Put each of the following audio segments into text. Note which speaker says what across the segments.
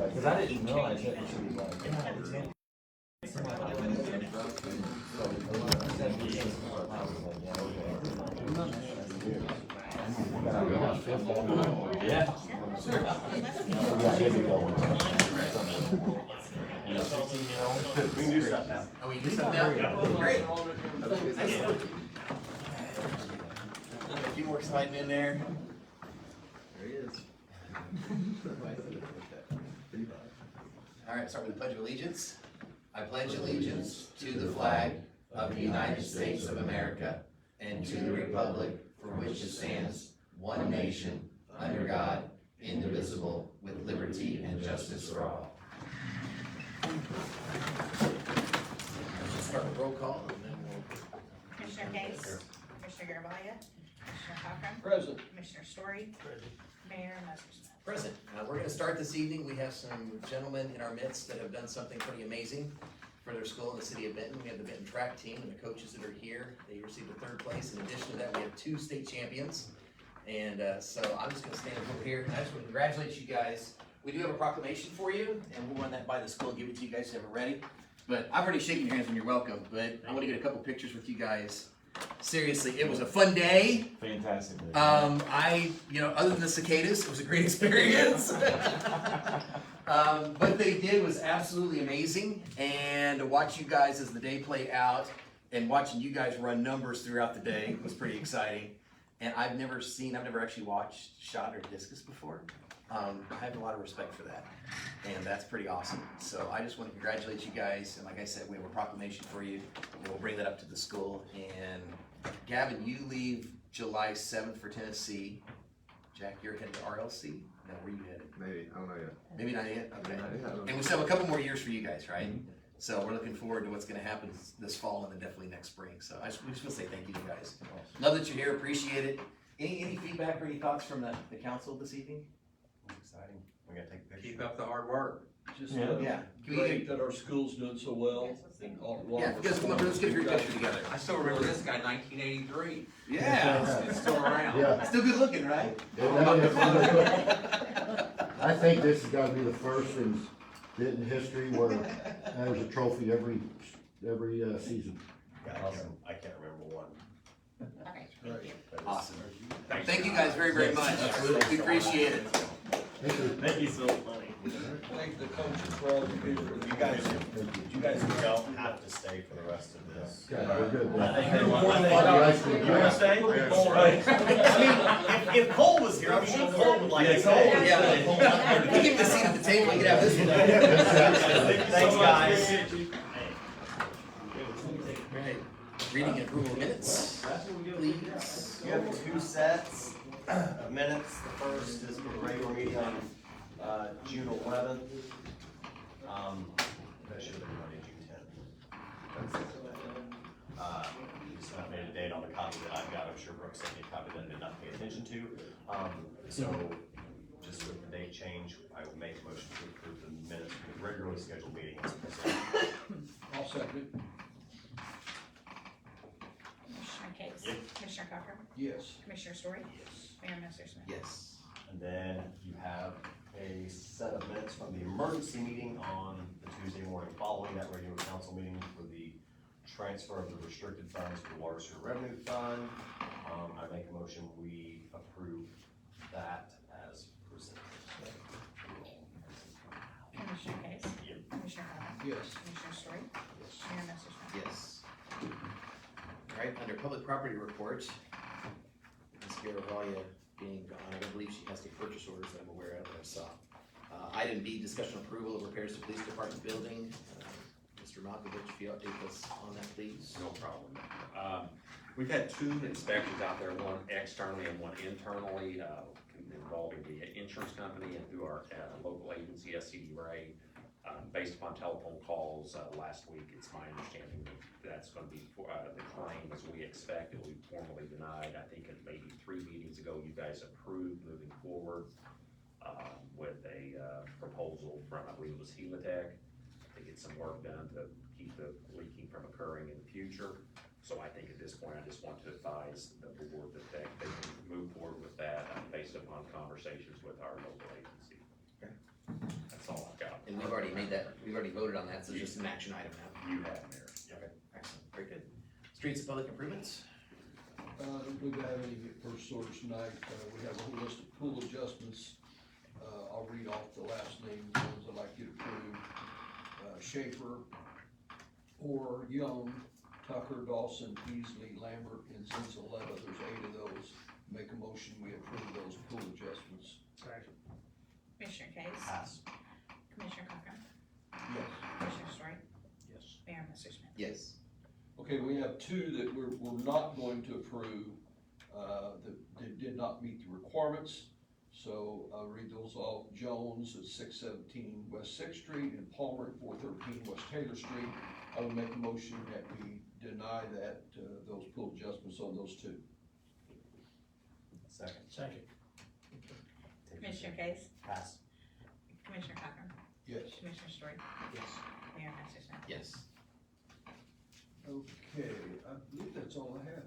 Speaker 1: Because I didn't realize that it should be like. Yeah.
Speaker 2: We can do stuff now.
Speaker 3: Oh, we can do stuff now? Great. A few more sliding in there.
Speaker 1: There he is.
Speaker 3: All right, start with the Pledge of Allegiance. I pledge allegiance to the flag of the United States of America and to the republic for which it stands, one nation, under God, indivisible, with liberty and justice for all. Let's start with roll call and then we'll.
Speaker 4: Commissioner Case, Commissioner Garvelia, Commissioner Cochran,
Speaker 1: Present.
Speaker 4: Commissioner Story, Mayor Messerschmidt.
Speaker 3: Present. We're going to start this evening. We have some gentlemen in our midst that have done something pretty amazing for their school in the city of Benton. We have the Benton track team and the coaches that are here. They received a 3rd place. In addition to that, we have 2 state champions. And so I'm just going to stand over here. I just want to congratulate you guys. We do have a proclamation for you, and we'll run that by the school, give it to you guys to have it ready. But I've already shaken your hands when you're welcome, but I want to get a couple pictures with you guys. Seriously, it was a fun day.
Speaker 1: Fantastic.
Speaker 3: Other than the cicadas, it was a great experience. What they did was absolutely amazing, and to watch you guys as the day played out and watching you guys run numbers throughout the day was pretty exciting. And I've never actually watched shot or discus before. I have a lot of respect for that, and that's pretty awesome. So I just want to congratulate you guys, and like I said, we have a proclamation for you, and we'll bring that up to the school. And Gavin, you leave July 7th for Tennessee. Jack, you're headed to RLC? No, where you headed?
Speaker 5: Maybe, I don't know yet.
Speaker 3: Maybe not yet? Okay.
Speaker 5: Yeah,
Speaker 3: And we still have a couple more years for you guys, right? So we're looking forward to what's gonna happen this fall and then definitely next spring. So we just wanna say thank you to you guys. Love that you're here, appreciate it. Any feedback or any thoughts from the council this evening?
Speaker 2: Exciting. We gotta take pictures.
Speaker 6: Keep up the hard work.
Speaker 7: Just
Speaker 3: Yeah. Can we
Speaker 7: great that our school's doing so well. And all-
Speaker 3: Yeah, guys, come up, let's get a group picture together.
Speaker 6: I still remember this guy, 1983.
Speaker 3: Yeah.
Speaker 6: It's still around.
Speaker 5: Yeah.
Speaker 3: Still good looking, right?
Speaker 5: I think this has gotta be the first in Benton history where there's a trophy every season.
Speaker 2: Awesome. I can't remember one.
Speaker 4: Okay, thank you.
Speaker 3: Awesome. Thank you guys very, very much. We appreciate it.
Speaker 5: Thank you.
Speaker 2: Thank you so funny.
Speaker 7: Thank the coaches for all you do.
Speaker 2: You guys don't have to stay for the rest of this.
Speaker 5: Yeah, we're good.
Speaker 2: I think
Speaker 5: You
Speaker 2: you wanna stay? I mean, if Cole was here, I'm sure Cole would like to stay.
Speaker 3: Yeah. You give me the seat at the table, you can have this one.
Speaker 2: Thanks, guys.
Speaker 3: Right. Reading and approval of minutes, please.
Speaker 2: You have 2 sets of minutes. The first is for the regular meeting on June 11th. That should have been Monday, June 10th. Just not made a date on the copy that I've got. I'm sure Brooks sent me a copy that I did not pay attention to. So just with the date change, I would make a motion to approve the minutes for the regularly scheduled meeting as presented.
Speaker 7: I'll second.
Speaker 4: Commissioner Case,
Speaker 2: Yep.
Speaker 4: Commissioner Cochran,
Speaker 7: Yes.
Speaker 4: Commissioner Story, Mayor Messerschmidt.
Speaker 3: Yes.
Speaker 2: And then you have a set of minutes from the emergency meeting on the Tuesday morning following that regular council meeting for the transfer of the restricted funds to the Water Sewer Revenue Fund. I make a motion, we approve that as presented.
Speaker 4: Commissioner Case,
Speaker 2: Yep.
Speaker 4: Commissioner Cochran,
Speaker 7: Yes.
Speaker 4: Commissioner Story, Mayor Messerschmidt.
Speaker 3: Yes. All right, under public property report, Ms. Garavalia being gone, I don't believe she has any purchase orders that I'm aware of that I saw. Item B, discussion approval of repairs to police department building. Mr. Malkovich, if you update us on that, please.
Speaker 8: No problem. We've had 2 inspections out there, one externally and one internally, involving the insurance company and through our local agency, SCD Ray. Based upon telephone calls last week, it's my understanding that that's going to be the claim as we expected. We formally denied. I think it maybe 3 meetings ago, you guys approved moving forward with a proposal from, I believe it was Helitech, to get some work done to keep the leaking from occurring in the future. So I think at this point, I just want to advise the board that they can move forward with that based upon conversations with our local agency.
Speaker 3: Okay.
Speaker 8: That's all.
Speaker 3: And we've already made that, we've already voted on that, so it's just an action item now.
Speaker 8: You have, Mayor.
Speaker 3: Okay, excellent, very good. Streets and public improvements?
Speaker 7: We've got any first orders tonight, we have a whole list of pool adjustments. I'll read off the last names, the ones I'd like you to approve. Schaefer, Orr, Young, Tucker, Dawson, Beasley, Lambert, and Zenzaletta, there's 8 of those. Make a motion, we approve those pool adjustments.
Speaker 4: Commissioner Case?
Speaker 2: Pass.
Speaker 4: Commissioner Cochran?
Speaker 7: Yes.
Speaker 4: Commissioner Story?
Speaker 7: Yes.
Speaker 4: Mayor Messerschmidt?
Speaker 3: Yes.
Speaker 7: Okay, we have 2 that we're not going to approve, that did not meet the requirements. So I'll read those off. Jones at 617 West Sixth Street and Palmer at 413 West Taylor Street. I would make a motion that we deny that, those pool adjustments on those 2.
Speaker 2: Second.
Speaker 4: Commissioner Case?
Speaker 2: Pass.
Speaker 4: Commissioner Cochran?
Speaker 7: Yes.
Speaker 4: Commissioner Story?
Speaker 3: Yes.
Speaker 4: Mayor Messerschmidt?
Speaker 3: Yes.
Speaker 7: Okay, I believe that's all I have.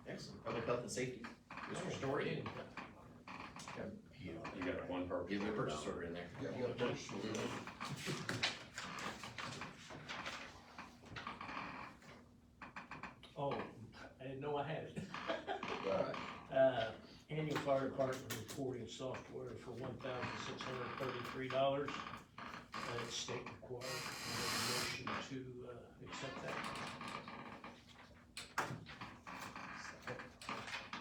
Speaker 3: Excellent. Public health and safety, Mr. Story?
Speaker 8: You got one purchase.
Speaker 3: Give me a
Speaker 8: order
Speaker 3: purchase
Speaker 8: down.
Speaker 3: order in there.
Speaker 7: Yeah, we got a purchase order.
Speaker 9: Oh, I didn't know I had it.
Speaker 7: All right.
Speaker 9: Annual fire department reporting software for $1,633. It's state required. I make a motion to, accept that.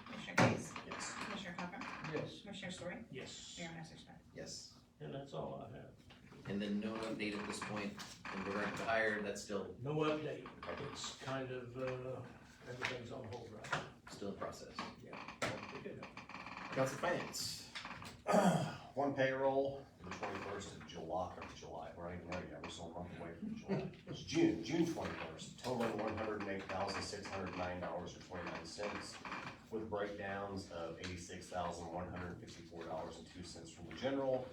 Speaker 4: Commissioner Case?
Speaker 2: Yes.
Speaker 4: Commissioner Cochran?
Speaker 7: Yes.
Speaker 4: Commissioner Story?
Speaker 9: Yes.
Speaker 4: Mayor Messerschmidt?
Speaker 3: Yes.
Speaker 9: And that's all I have.
Speaker 3: And then no update at this point, and we're going to hire, that's still,
Speaker 9: No update. It's kind of, everything's on hold right now.
Speaker 3: still in process.
Speaker 9: Yeah. Good.
Speaker 3: Council Finance?
Speaker 2: One payroll, the 21st of July, we're not even there yet, we're still a month away from July. It's June 21st, totaling $108,609.29, with breakdowns of $86,154.02 from the general,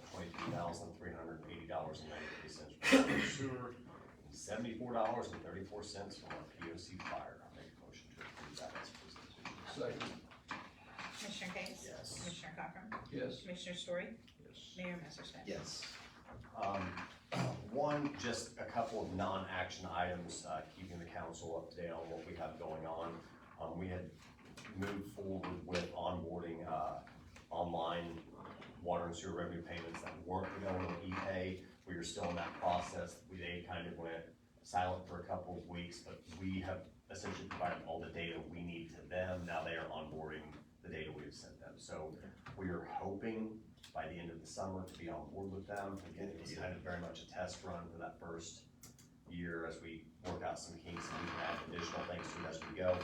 Speaker 2: $23,380.93 from the sewer, and $74.34 from our POC fire. I make a motion to approve that as presented.
Speaker 7: Second.
Speaker 4: Commissioner Case?
Speaker 2: Yes.
Speaker 4: Commissioner Cochran?
Speaker 7: Yes.
Speaker 4: Commissioner Story?
Speaker 9: Yes.
Speaker 4: Mayor Messerschmidt?
Speaker 3: Yes.
Speaker 2: One, just a couple of non-action items, keeping the council up to date on what we have going on. We had moved forward with onboarding, online water and sewer revenue payments that weren't going on ePay. We are still in that process. They kind of went silent for a couple of weeks, but we have essentially provided all the data we need to them. Now they are onboarding the data we've sent them. So we are hoping by the end of the summer to be on board with them. Again, it was kind of very much a test run for that first year as we work out some kinks, and we can add additional things to it as we go.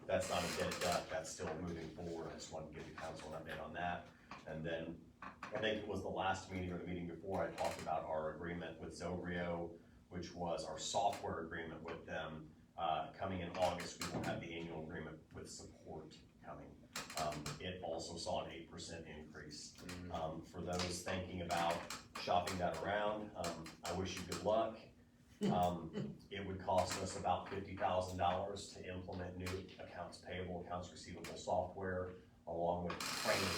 Speaker 2: That's not a dead duck, that's still moving forward. I just wanted to give the council an update on that. And then, I think it was the last meeting or the meeting before, I talked about our agreement with Zobrio, which was our software agreement with them. Coming in August, we will have the annual agreement with support coming. It also saw an 8% increase. For those thinking about shopping that around, I wish you good luck. It would cost us about $50,000 to implement new accounts payable, accounts receivable software, along with training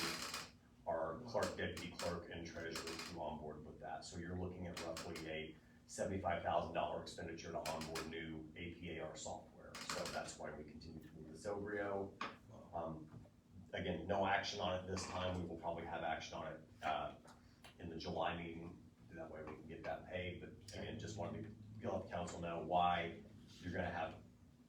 Speaker 2: our clerk, deputy clerk, and treasurer to onboard with that. So you're looking at roughly a $75,000 expenditure to onboard new APAR software. So that's why we continue to move with Zobrio. Again, no action on it this time. We will probably have action on it in the July meeting. That way we can get that paid. But again, just want to let the council know why you're gonna have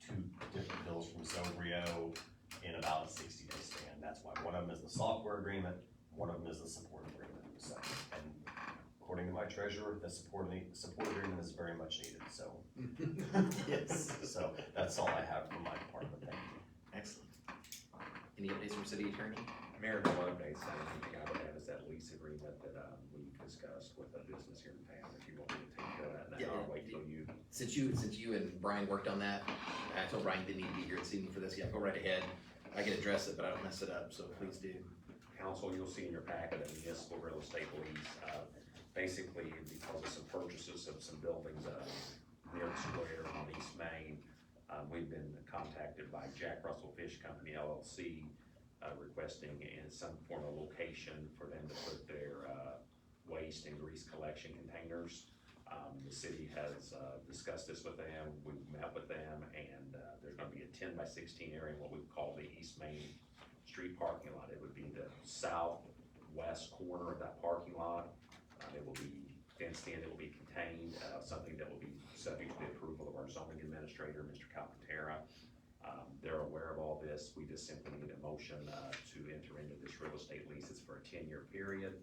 Speaker 2: 2 different bills from Zobrio in about a 60-day span. That's why one of them is the software agreement, one of them is the support agreement. So, and according to my treasurer, the support agreement is very much needed, so.
Speaker 3: Yes.
Speaker 2: So that's all I have from my department. Thank you.
Speaker 3: Excellent. Any updates from city attorney?
Speaker 8: Mayor, no updates. The only thing I would have is that lease agreement that, we discussed with a business here in town. If you want me to take care of that now, I'll wait till you.
Speaker 3: Since you and Brian worked on that, I told Brian didn't need to be here this evening for this. Yeah, go right ahead. I can address it, but I don't mess it up, so please do.
Speaker 8: Council, you'll see in your packet a municipal real estate lease. Basically, because of some purchases of some buildings, near the square on East Main, we've been contacted by Jack Russell Fish Company LLC, requesting in some form of location for them to put their, waste waste and grease collection containers. The city has, discussed this with them, we've met with them, and, there's gonna be a 10 by 16 area in what we call the East Main Street parking lot. It would be the southwest corner of that parking lot. It will be fenced in, it will be contained, something that will be subject to the approval of our zoning administrator, Mr. Calcaterra. They're aware of all this, we just simply need a motion, to enter into this real estate lease. It's for a 10-year period.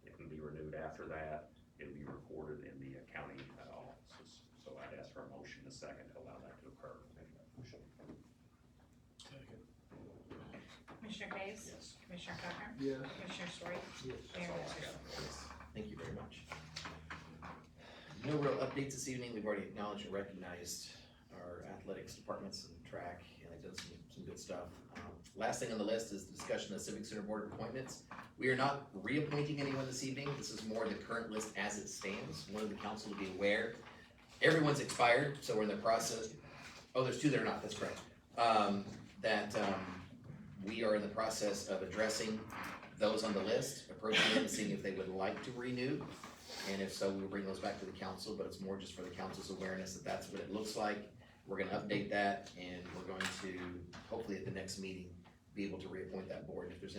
Speaker 8: It can be renewed after that. It'll be recorded in the county offices. So I'd ask for a motion in a second to allow that to occur.
Speaker 4: Commissioner Case?
Speaker 2: Yes.
Speaker 4: Commissioner Cochran?
Speaker 7: Yes.
Speaker 4: Commissioner Story?
Speaker 9: Yes.
Speaker 4: Mayor
Speaker 2: That's all I
Speaker 4: Masser?
Speaker 2: got.
Speaker 3: Thank you very much. No real updates this evening. We've already acknowledged and recognized our athletics departments and track, and they've done some good stuff. Last thing on the list is the discussion of Civic Center Board appointments. We are not reappointing anyone this evening. This is more the current list as it stands. Wanted the council to be aware. Everyone's expired, so we're in the process. Oh, there's two that are not, that's correct. We are in the process of addressing those on the list, approaching them and seeing if they would like to renew. And if so, we'll bring those back to the council, but it's more just for the council's awareness that that's what it looks like. We're gonna update that, and we're going to, hopefully at the next meeting, be able to reappoint that board. If there's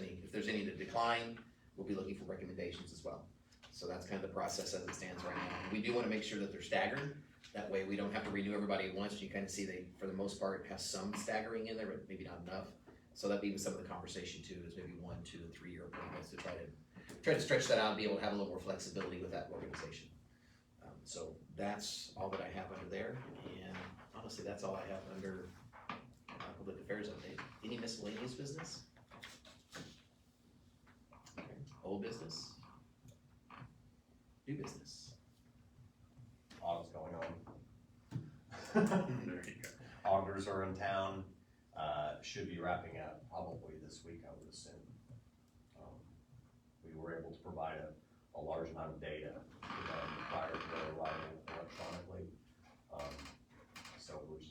Speaker 3: any that decline, we'll be looking for recommendations as well. So that's kind of the process as it stands right now. We do wanna make sure that they're staggered. That way we don't have to renew everybody at once. You kind of see they, for the most part, have some staggering in there, but maybe not enough. So that'd be some of the conversation too, is maybe 1, 2, and 3 year appointments to try to stretch that out and be able to have a little more flexibility with that organization. So that's all that I have under there, and honestly, that's all I have under public affairs update. Any miscellaneous business? Okay. Old business? New business?
Speaker 2: Audit's going on.
Speaker 8: There you go.
Speaker 2: Auditors are in town, should be wrapping up probably this week, I would assume. We were able to provide a large amount of data to them prior to their arrival electronically. So we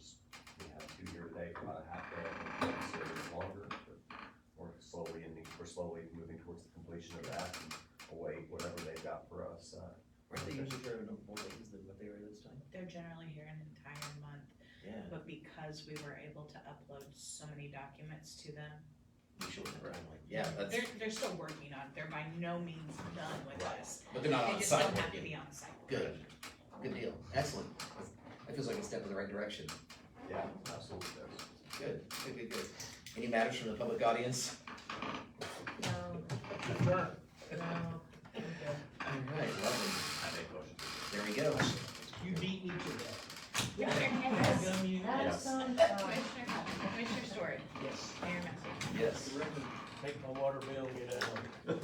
Speaker 2: have 2 here today for about a half day, I think it's a little longer, but we're slowly moving towards the completion of that and await whatever they've got for us.
Speaker 3: Weren't they usually there more days than what they were this time?
Speaker 4: They're generally here an entire month,
Speaker 3: Yeah,
Speaker 4: but because we were able to upload so many documents to them,
Speaker 3: we should have run like, yeah, that's,
Speaker 4: they're still working on it. They're by no means done with
Speaker 3: Right.
Speaker 4: us.
Speaker 3: but they're not
Speaker 4: They
Speaker 3: on
Speaker 4: just
Speaker 3: site
Speaker 4: don't have to
Speaker 3: working.
Speaker 4: be on site.
Speaker 3: Good, good deal, excellent. That feels like a step in the right direction.
Speaker 2: Yeah, absolutely does.
Speaker 3: Good. Any matters from the public audience?
Speaker 4: No, no, I'm good.
Speaker 3: All right, lovely.
Speaker 2: I make motion.
Speaker 3: There we go.
Speaker 9: You beat me to that.
Speaker 4: Yes.
Speaker 9: Gum you-
Speaker 2: Yes.
Speaker 4: Commissioner Story?
Speaker 9: Yes.
Speaker 4: Mayor Masser?
Speaker 3: Yes.
Speaker 9: Make my water bill get out.